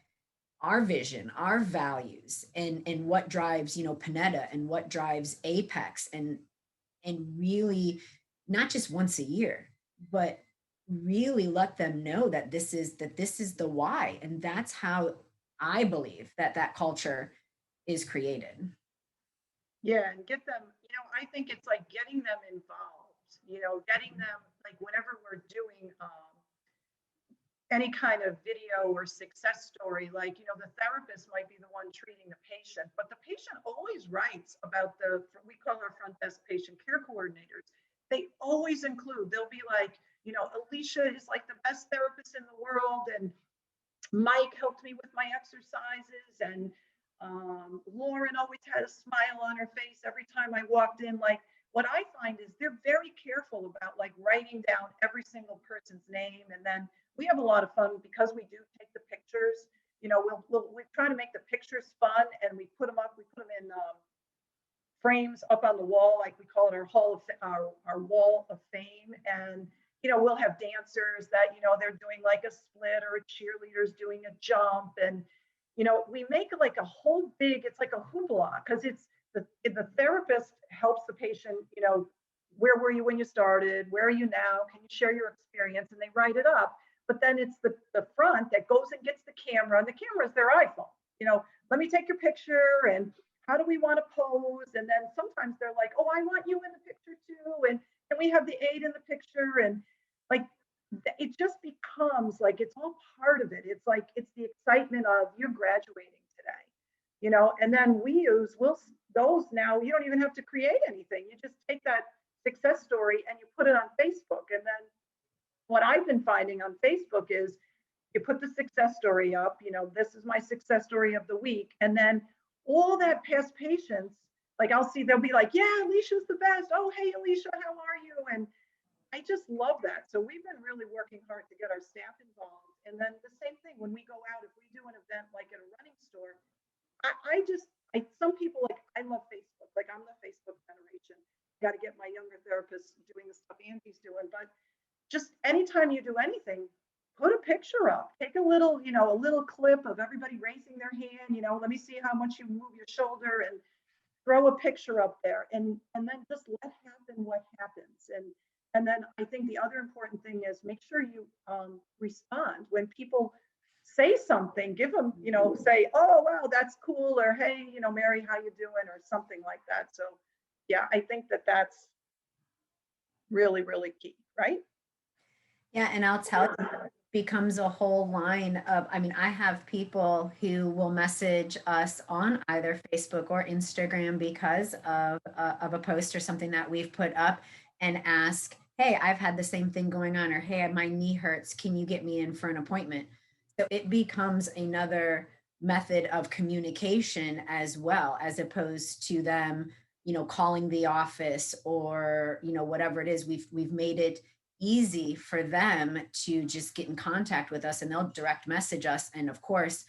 our vision, our values, and what drives, you know, Panetta, and what drives Apex, and really not just once a year, but really let them know that this is the why, and that's how I believe that culture is created. Yeah, and get them, I think it's like getting them involved, getting them, like whenever we're doing any kind of video or success story, like, the therapist might be the one treating the patient, but the patient always writes about we call our front desk patient care coordinators. They always include, they'll be like, Alicia is like the best therapist in the world, and Mike helped me with my exercises, and Lauren always had a smile on her face every time I walked in. Like, what I find is they're very careful about like writing down every single person's name. And then we have a lot of fun because we do take the pictures. We try to make the pictures fun, and we put them in frames up on the wall, like we call it our our wall of fame. And we'll have dancers that they're doing like a split, or a cheerleader's doing a jump, and we make it like a whole big, it's like a hoopla, because it's the therapist helps the patient, where were you when you started? Where are you now? Can you share your experience? And they write it up. But then it's the front that goes and gets the camera, and the camera is their iPhone. Let me take your picture, and how do we want to pose? And then sometimes they're like, oh, I want you in the picture too. And we have the aide in the picture? And like, it just becomes like, it's all part of it. It's like, it's the excitement of you're graduating today, and then those now, you don't even have to create anything. You just take that success story and you put it on Facebook. And then what I've been finding on Facebook is you put the success story up, this is my success story of the week. And then all that past patients, like they'll be like, yeah, Alicia's the best. Oh, hey, Alicia, how are you? And I just love that. So we've been really working hard to get our staff involved. And then the same thing when we go out, if we do an event like at a running store, some people, like, I love Facebook. Like, I'm the Facebook generation. Got to get my younger therapists doing the stuff Angie's doing. But just anytime you do anything, put a picture up. Take a little clip of everybody raising their hand. Let me see how much you move your shoulder, and throw a picture up there, and then just let happen what happens. And then I think the other important thing is make sure you respond when people say something. Give them, say, oh, wow, that's cool, or hey, Mary, how you doing, or something like that. So yeah, I think that's really, really key, right? Yeah, and I'll tell you, it becomes a whole line of, I have people who will message us on either Facebook or Instagram because of a post or something that we've put up, and ask, hey, I've had the same thing going on, or hey, my knee hurts, can you get me in for an appointment? So it becomes another method of communication as well, as opposed to them, calling the office or, whatever it is. We've made it easy for them to just get in contact with us, and they'll direct message us. And of course,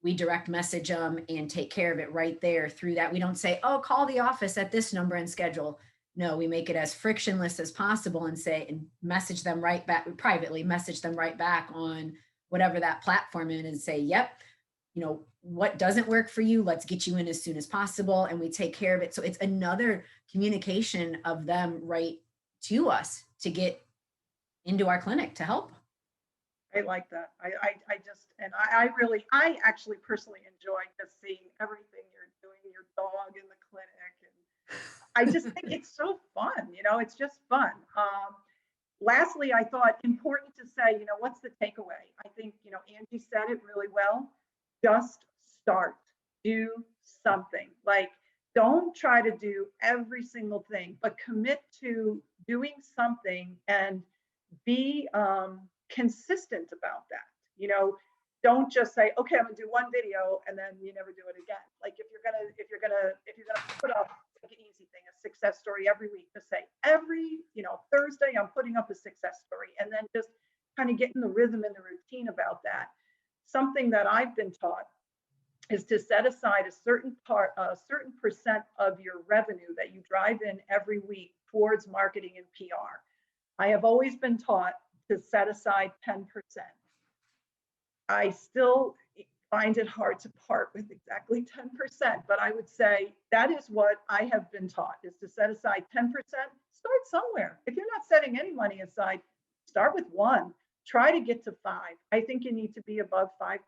we direct message them and take care of it right there through that. We don't say, oh, call the office at this number and schedule. No, we make it as frictionless as possible and say, and message them right back, privately message them right back on whatever that platform is, and say, yep, what doesn't work for you, let's get you in as soon as possible. And we take care of it. So it's another communication of them right to us to get into our clinic to help. I like that. I actually personally enjoy just seeing everything you're doing, your dog in the clinic. And I just think it's so fun, it's just fun. Lastly, I thought important to say, what's the takeaway? I think, Angie said it really well. Just start, do something. Like, don't try to do every single thing, but commit to doing something and be consistent about that. Don't just say, okay, I'm gonna do one video and then you never do it again. Like if you're gonna put up like an easy thing, a success story every week, to say every Thursday I'm putting up a success story, and then just kind of get in the rhythm and the routine about that. Something that I've been taught is to set aside a certain percent of your revenue that you drive in every week towards marketing and PR. I have always been taught to set aside 10%. I still find it hard to part with exactly 10%, but I would say that is what I have been taught, is to set aside 10%. Start somewhere. If you're not setting any money aside, start with 1. Try to get to 5. I think you need to be above 5%.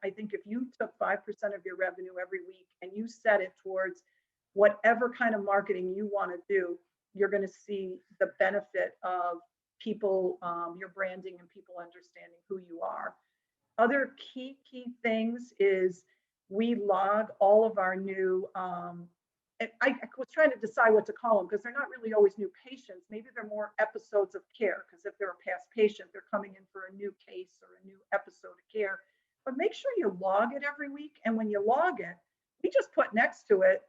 I think if you took 5% of your revenue every week and you set it towards whatever kind of marketing you want to do, you're going to see the benefit of people, your branding, and people understanding who you are. Other key things is we log all of our new, I was trying to decide what to call them, because they're not really always new patients. Maybe they're more episodes of care, because if they're a past patient, they're coming in for a new case or a new episode of care. But make sure you log it every week. And when you log it, we just put next to it,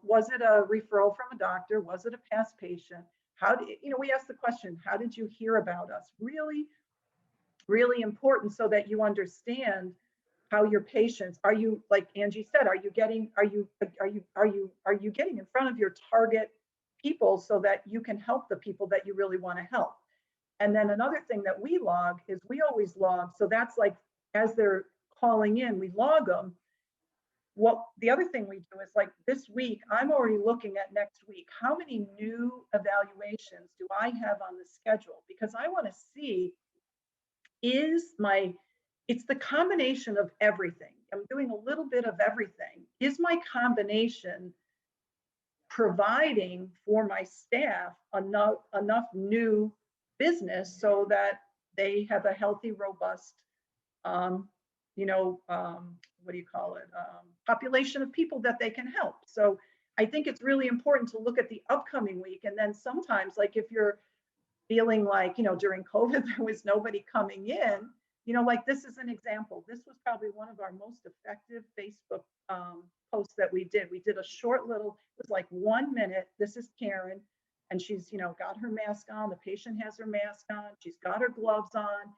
was it a referral from a doctor? Was it a past patient? We ask the question, how did you hear about us? Really, really important, so that you understand how your patients, are you, like Angie said, are you getting in front of your target people so that you can help the people that you really want to help? And then another thing that we log is we always log. So that's like, as they're calling in, we log them. The other thing we do is, like, this week, I'm already looking at next week. How many new evaluations do I have on the schedule? Because I want to see, it's the combination of everything. I'm doing a little bit of everything. Is my combination providing for my staff enough new business so that they have a healthy, robust, population of people that they can help? So I think it's really important to look at the upcoming week. And then sometimes, like, if you're feeling like, during COVID, there was nobody coming in, like, this is an example. This was probably one of our most effective Facebook posts that we did. We did a short little, it was like 1 minute. This is Karen, and she's, got her mask on. The patient has her mask on. She's got her gloves on.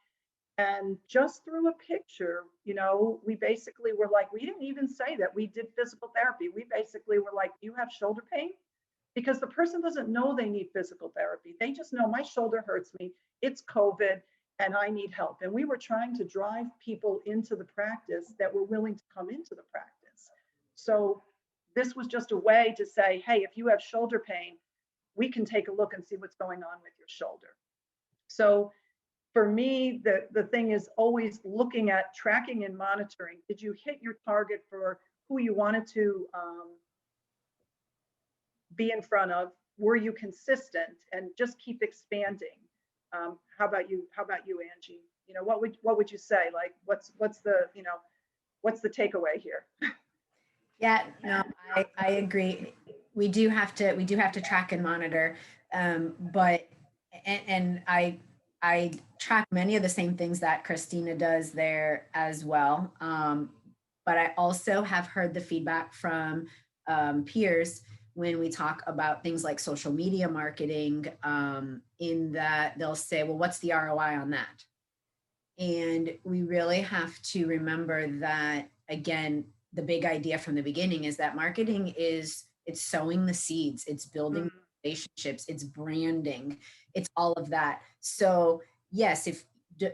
And just through a picture, we basically were like, we didn't even say that we did physical therapy. We basically were like, do you have shoulder pain? Because the person doesn't know they need physical therapy. They just know, my shoulder hurts me, it's COVID, and I need help. And we were trying to drive people into the practice that were willing to come into the practice. So this was just a way to say, hey, if you have shoulder pain, we can take a look and see what's going on with your shoulder. So for me, the thing is always looking at tracking and monitoring. Did you hit your target for who you wanted to be in front of? Were you consistent? And just keep expanding. How about you, Angie? What would you say? Like, what's the takeaway here? Yeah, no, I agree. We do have to track and monitor, but I track many of the same things that Christina does there as well. but I also have heard the feedback from peers when we talk about things like social media marketing, in that they'll say, well, what's the ROI on that? And we really have to remember that, again, the big idea from the beginning is that marketing is, it's sowing the seeds, it's building relationships, it's branding, it's all of that. So yes, if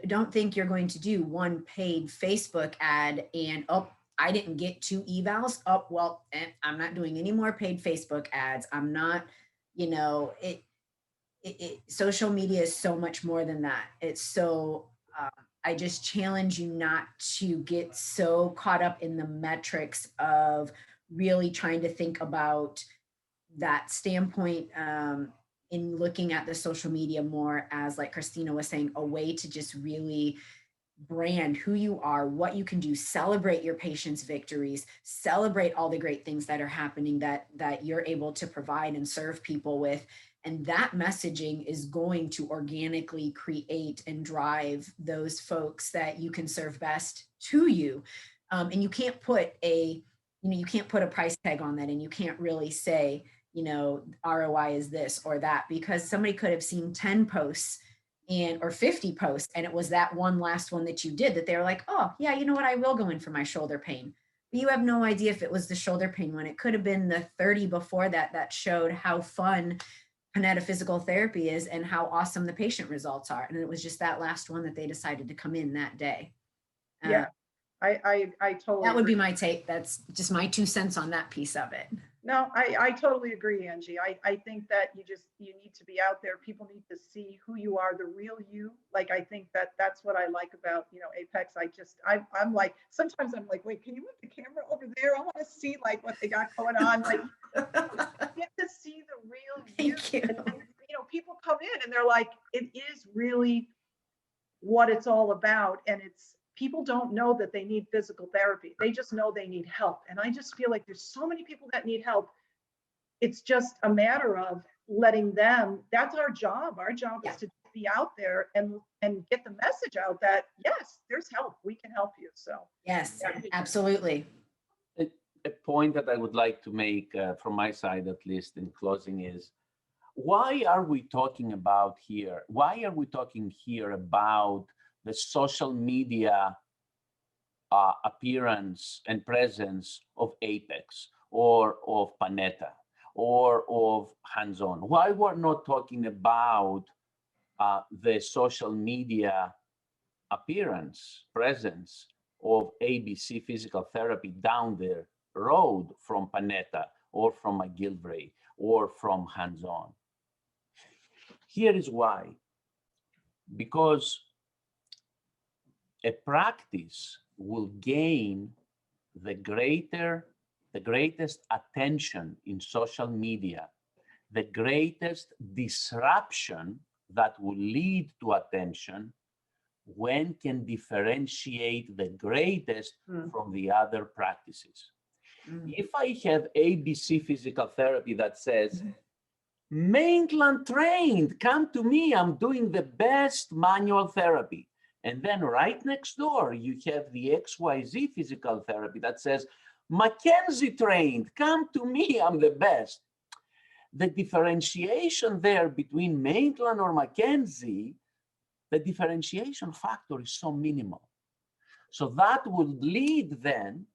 don't think you're going to do one paid Facebook ad and, oh, I didn't get 2 evals. Oh, well, I'm not doing any more paid Facebook ads. I'm not, you know, social media is so much more than that. It's so, I just challenge you not to get so caught up in the metrics of really trying to think about that standpoint, in looking at the social media more as, like Christina was saying, a way to just really brand who you are, what you can do, celebrate your patients' victories, celebrate all the great things that are happening that you're able to provide and serve people with. And that messaging is going to organically create and drive those folks that you can serve best to you. And you can't put a, you can't put a price tag on that, and you can't really say, ROI is this or that, because somebody could have seen 10 posts or 50 posts, and it was that one last one that you did that they were like, oh yeah, you know what, I will go in for my shoulder pain. But you have no idea if it was the shoulder pain one. It could have been the 30 before that showed how fun Panetta physical therapy is and how awesome the patient results are. And it was just that last one that they decided to come in that day. Yeah, I totally that would agree. be my take. That's just my 2 cents on that piece of it. No, I totally agree, Angie. I think that you need to be out there. People need to see who you are, the real you. Like, I think that's what I like about, Apex. I'm like, sometimes I'm like, wait, can you move the camera over there? I want to see like what they got going on. Like, get to see the real you. Thank you. And, people come in and they're like, it is really what it's all about. And people don't know that they need physical therapy. They just know they need help. And I just feel like there's so many people that need help. It's just a matter of letting them, that's our job. Our job is to be out there and get the message out that, yes, there's help. We can help you. So yes, absolutely. A point that I would like to make from my side, at least in closing, is why are we talking about here? Why are we talking here about the social media appearance and presence of Apex or of Panetta or of Hands-On? Why we're not talking about the social media appearance, presence of ABC physical therapy down the road from Panetta or from McGilvrey or from Hands-On? Here is why. Because a practice will gain the greatest attention in social media, the greatest disruption that will lead to attention when can differentiate the greatest from the other practices. If I have ABC physical therapy that says, Maitland trained, come to me, I'm doing the best manual therapy. And then right next door, you have the XYZ physical therapy that says, Mackenzie trained, come to me, I'm the best. The differentiation there between Maitland or Mackenzie, the differentiation factor is so minimal. So that would lead then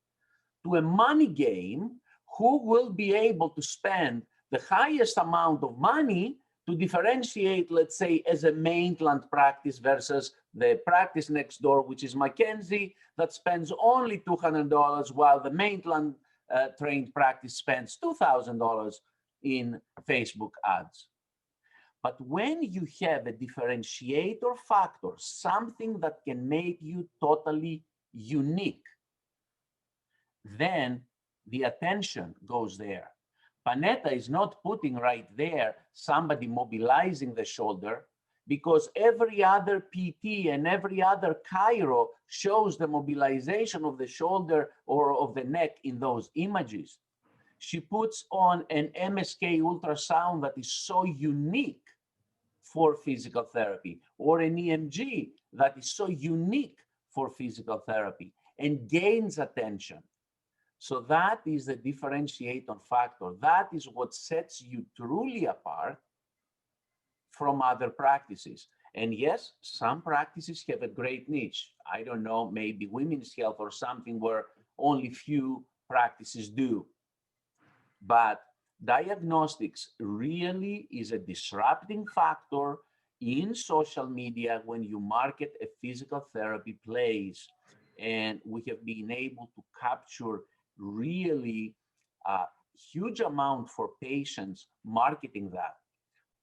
to a money game. Who will be able to spend the highest amount of money to differentiate, let's say, as a Maitland practice versus the practice next door, which is Mackenzie, that spends only $200, while the Maitland trained practice spends $2,000 in Facebook ads. But when you have a differentiator factor, something that can make you totally unique, then the attention goes there. Panetta is not putting right there somebody mobilizing the shoulder, because every other PT and every other chiro shows the mobilization of the shoulder or of the neck in those images. She puts on an MSK ultrasound that is so unique for physical therapy, or an EMG that is so unique for physical therapy, and gains attention. So that is the differentiating factor. That is what sets you truly apart from other practices. And yes, some practices have a great niche. I don't know, maybe women's health or something where only few practices do. But diagnostics really is a disrupting factor in social media when you market a physical therapy place. And we have been able to capture really a huge amount for patients marketing that.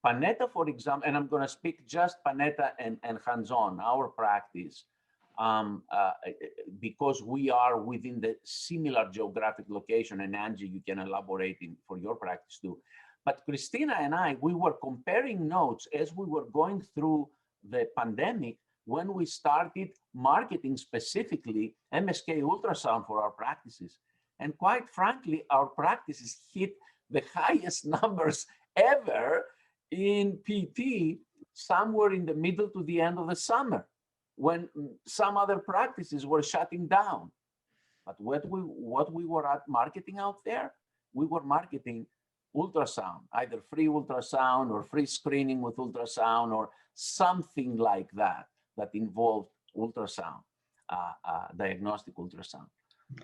Panetta, for example, and I'm going to speak just Panetta and hands-on, our practice, because we are within the similar geographic location, and Angie, you can elaborate for your practice too. But Christina and I, we were comparing notes as we were going through the pandemic when we started marketing specifically MSK ultrasound for our practices. And quite frankly, our practices hit the highest numbers ever in PT somewhere in the middle to the end of the summer, when some other practices were shutting down. But what we were at marketing out there, we were marketing ultrasound, either free ultrasound or free screening with ultrasound or something like that that involved ultrasound, diagnostic ultrasound.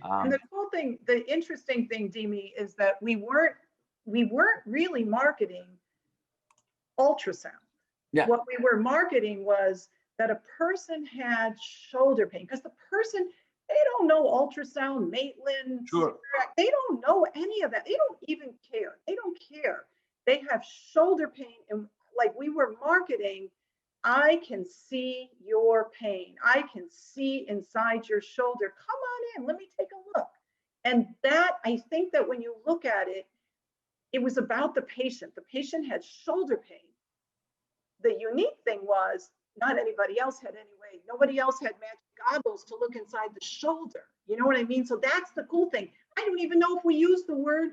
And the cool thing, the interesting thing, Dimi, is that we weren't really marketing ultrasound. Yeah. What we were marketing was that a person had shoulder pain, because the person, they don't know ultrasound, Maitland, Sure. They don't know any of that. They don't even care. They don't care. They have shoulder pain, and like we were marketing, I can see your pain. I can see inside your shoulder. Come on in, let me take a look. And that, I think that when you look at it, it was about the patient. The patient had shoulder pain. The unique thing was not anybody else had anyway. Nobody else had magic goggles to look inside the shoulder. You know what I mean? So that's the cool thing. I don't even know if we used the word,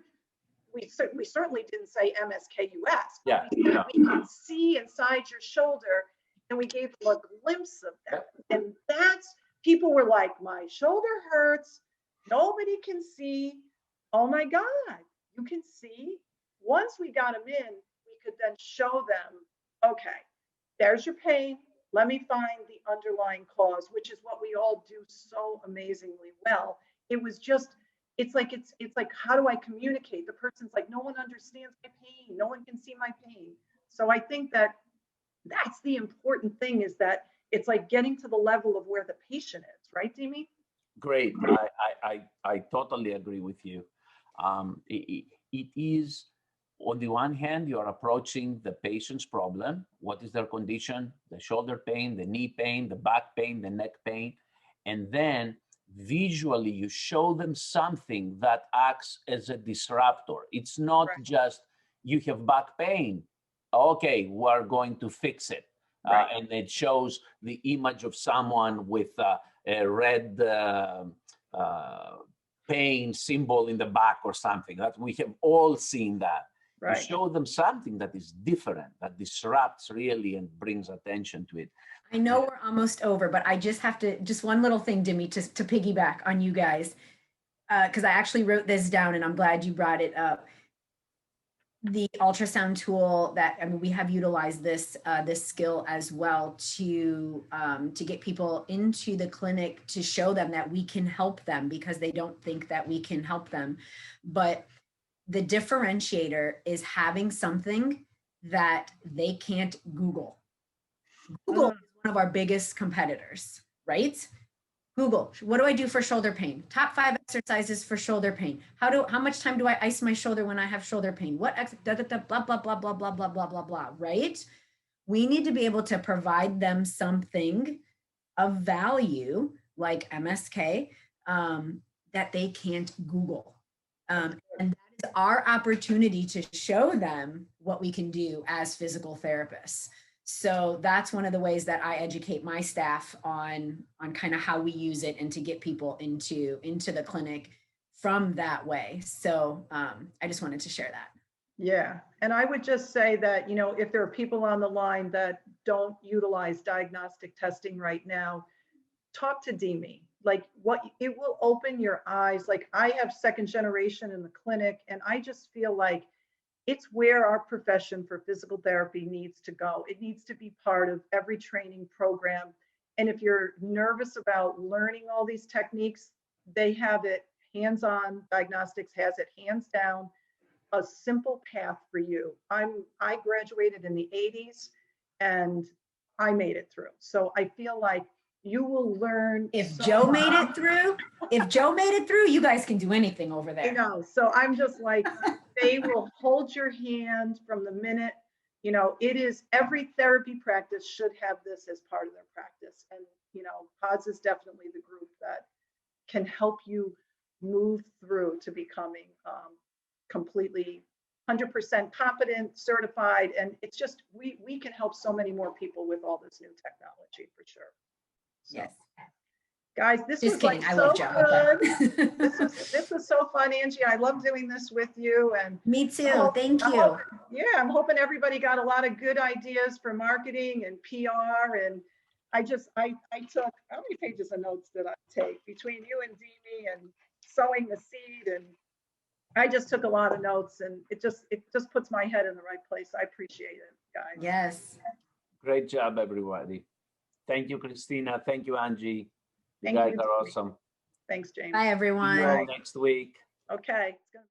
we certainly didn't say MSKUS. Yeah. We can see inside your shoulder, and we gave them a glimpse of that. And that's, people were like, my shoulder hurts. Nobody can see. Oh my God, you can see. Once we got them in, we could then show them, okay, there's your pain. Let me find the underlying cause, which is what we all do so amazingly well. It was just, it's like, how do I communicate? The person's like, no one understands my pain. No one can see my pain. So I think that that's the important thing, is that it's like getting to the level of where the patient is, right, Dimi? Great. I totally agree with you. It is, on the one hand, you are approaching the patient's problem. What is their condition? The shoulder pain, the knee pain, the back pain, the neck pain. And then visually you show them something that acts as a disruptor. It's not Right. just, you have back pain. Okay, we're going to fix it. Right. And it shows the image of someone with a red pain symbol in the back or something. That we have all seen that. Right. You show them something that is different, that disrupts really and brings attention to it. I know we're almost over, but I just have to, just one little thing, Dimi, to piggyback on you guys, because I actually wrote this down and I'm glad you brought it up. The ultrasound tool that, I mean, we have utilized this this skill as well to get people into the clinic, to show them that we can help them, because they don't think that we can help them. But the differentiator is having something that they can't Google. Google is one of our biggest competitors, right? Google, what do I do for shoulder pain? Top 5 exercises for shoulder pain. How much time do I ice my shoulder when I have shoulder pain? What blah, blah, blah, blah, blah, blah, blah, blah, blah, blah, right? We need to be able to provide them something of value like MSK that they can't Google. And that is our opportunity to show them what we can do as physical therapists. So that's one of the ways that I educate my staff on kind of how we use it and to get people into the clinic from that way. So I just wanted to share that. Yeah. And I would just say that, you know, if there are people on the line that don't utilize diagnostic testing right now, talk to Dimi. like what it will open your eyes. Like I have second generation in the clinic, and I just feel like it's where our profession for physical therapy needs to go. It needs to be part of every training program. And if you're nervous about learning all these techniques, they have it hands-on. Diagnostics has it hands down, a simple path for you. I graduated in the 80s and I made it through. So I feel like you will learn. If Joe made it through, you guys can do anything over there. You know, so I'm just like, they will hold your hand from the minute, you know, it is every therapy practice should have this as part of their practice. And, you know, PODS is definitely the group that can help you move through to becoming completely 100% competent, certified. And it's just, we can help so many more people with all this new technology for sure. So, Yes. Guys, this Just was kidding. like I so love Joe. good. Okay. This was so fun, Angie. I love doing this with you. And Me too. Thank you. I'm hoping everybody got a lot of good ideas for marketing and PR. And I took, how many pages of notes did I take between you and Dee and sowing the seed? And I just took a lot of notes, and it just puts my head in the right place. I appreciate it, guys. Yes. Great job, everybody. Thank you, Christina. Thank you, Angie. You Thank guys you, are Dee. awesome. Thanks, James. Bye, See everyone. you all next week. Okay. It's gonna